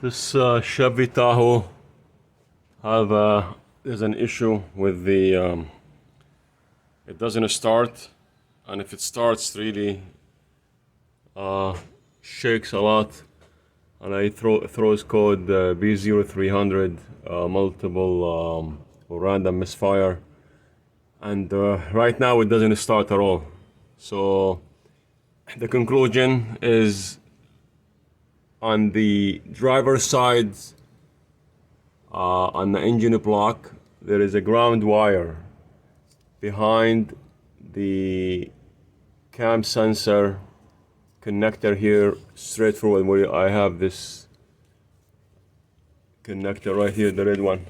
This Chevy Tahoe there's an issue with the it doesn't start, and if it starts really shakes a lot, and it throws code B0300 multiple random misfire, and right now it doesn't start at all. So the conclusion is on the driver's side, on the engine block, there is a ground wire behind the cam sensor connector here, straight forward, where I have this connector right here, the red one.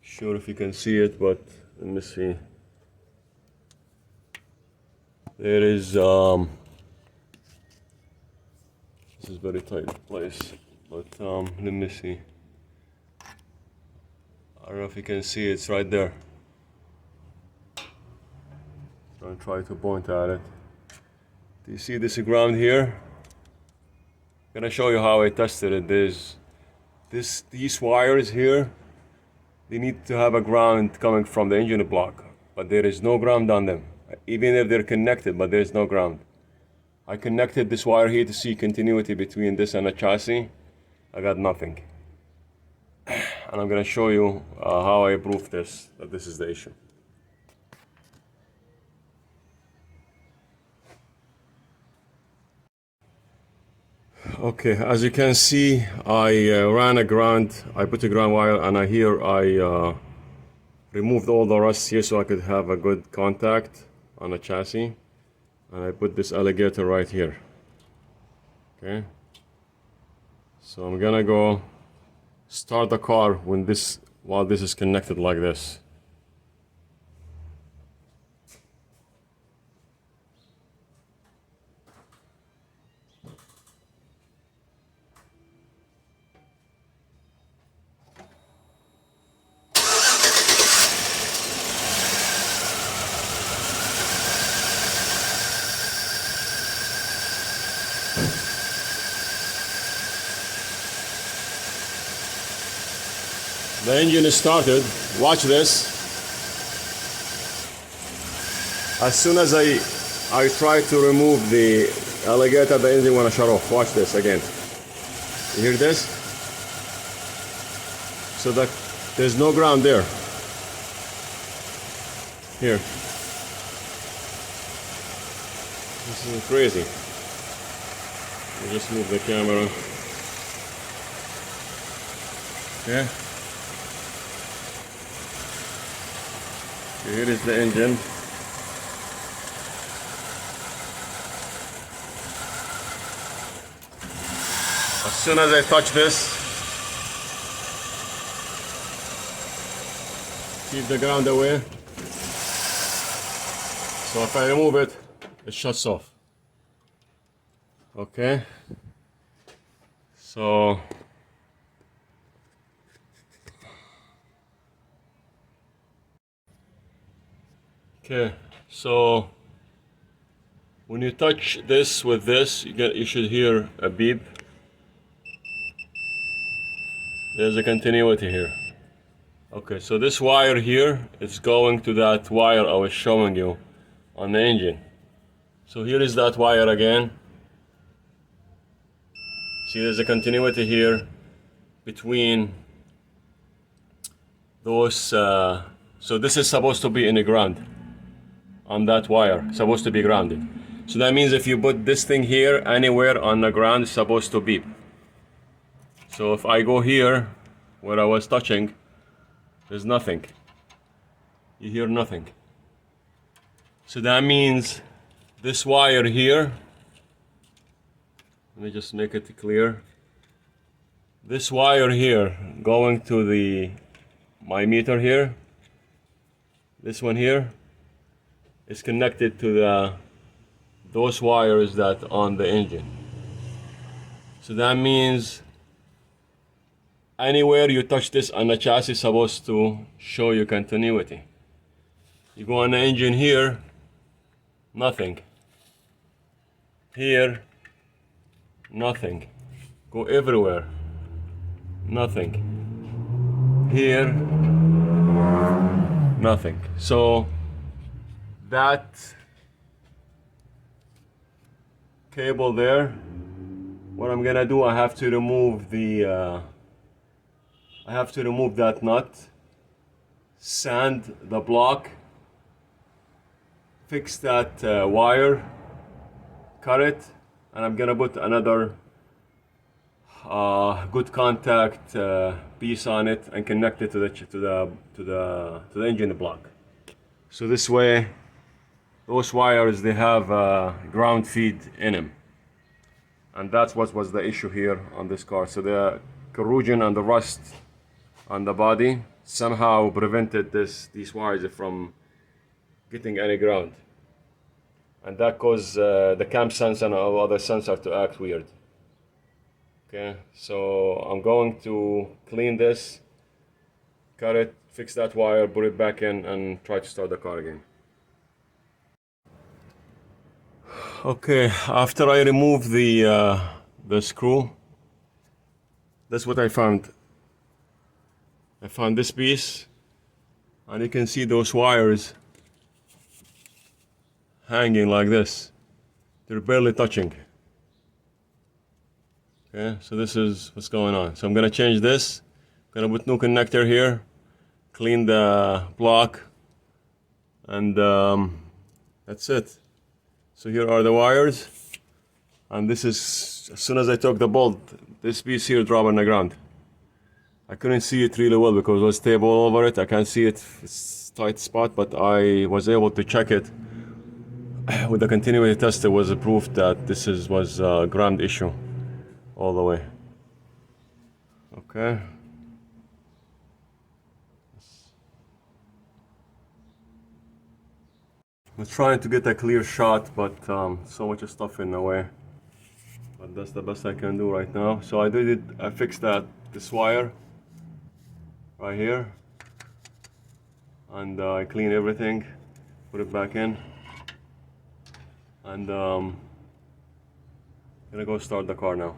Sure if you can see it, but let me see. There is this is very tight place, but let me see. I don't know if you can see it's right there. Don't try to point at it. Do you see this ground here? I'm gonna show you how I tested it. These wires here, they need to have a ground coming from the engine block, but there is no ground on them, even if they're connected, but there's no ground. I connected this wire here to see continuity between this and the chassis. I got nothing. And I'm gonna show you how I proved this, that this is the issue. Okay, as you can see, I ran a ground, I put a ground wire, and I removed all the rust here so I could have a good contact on the chassis. And I put this alligator right here. Okay, so I'm gonna go start the car while this is connected like this. The engine is started. Watch this. As soon as I try to remove the alligator, the engine wanna shut off. Watch this again. You hear this? So that there's no ground there. Here. This is crazy. Let me just move the camera. Okay. Here is the engine. As soon as I touch this, keep the ground away. So if I remove it, it shuts off. Okay. So okay, so when you touch this with this, you should hear a beep. There's a continuity here. Okay, so this wire here is going to that wire I was showing you on the engine. So here is that wire again. See, there's a continuity here between those. So this is supposed to be in the ground. On that wire, supposed to be grounded. So that means if you put this thing here anywhere on the ground, it's supposed to beep. So if I go here where I was touching, there's nothing. You hear nothing. So that means this wire here, let me just make it clear. This wire here going to my meter here, this one here, is connected to those wires that on the engine. So that means anywhere you touch this on the chassis is supposed to show you continuity. You go on the engine here, nothing. Here, nothing. Go everywhere. nothing. Here, nothing. So that cable there, what I'm gonna do, I have to remove that nut, sand the block, fix that wire, cut it, and I'm gonna put another good contact piece on it and connect it to the engine block. So this way, those wires, they have ground feed in them, and that's what was the issue here on this car. So the corrosion and the rust on the body somehow prevented these wires from getting any ground, and that caused the cam sensor and all other sensors to act weird. Okay, so I'm going to clean this, cut it, fix that wire, put it back in, and try to start the car again. Okay, after I remove the screw, that's what I found. I found this piece, and you can see those wires hanging like this. They're barely touching. Okay, so this is what's going on. So I'm gonna change this. I'm gonna put new connector here, clean the block, and that's it. So here are the wires, and this is, as soon as I took the bolt, this piece here dropped on the ground. I couldn't see it really well because it was stable all over it. I can't see it, it's a tight spot, but I was able to check it with the continuity test. It was proof that this was a ground issue all the way. Okay. I'm trying to get a clear shot, but so much stuff in the way. But that's the best I can do right now. So I did it. I fixed this wire right here, and I cleaned everything, put it back in, and gonna go start the car now.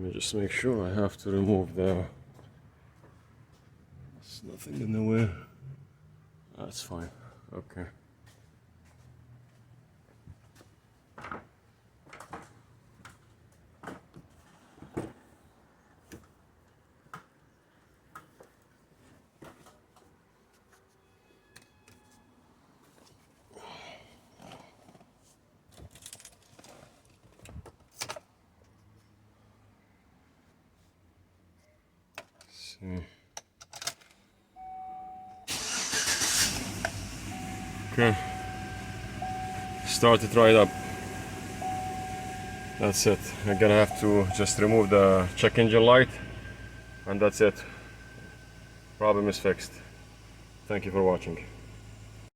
Let me just make sure I have to remove there's nothing in the way. That's fine. Okay. Okay, start it right up. That's it. I'm gonna have to just remove the check engine light, and that's it. Problem is fixed. Thank you for watching.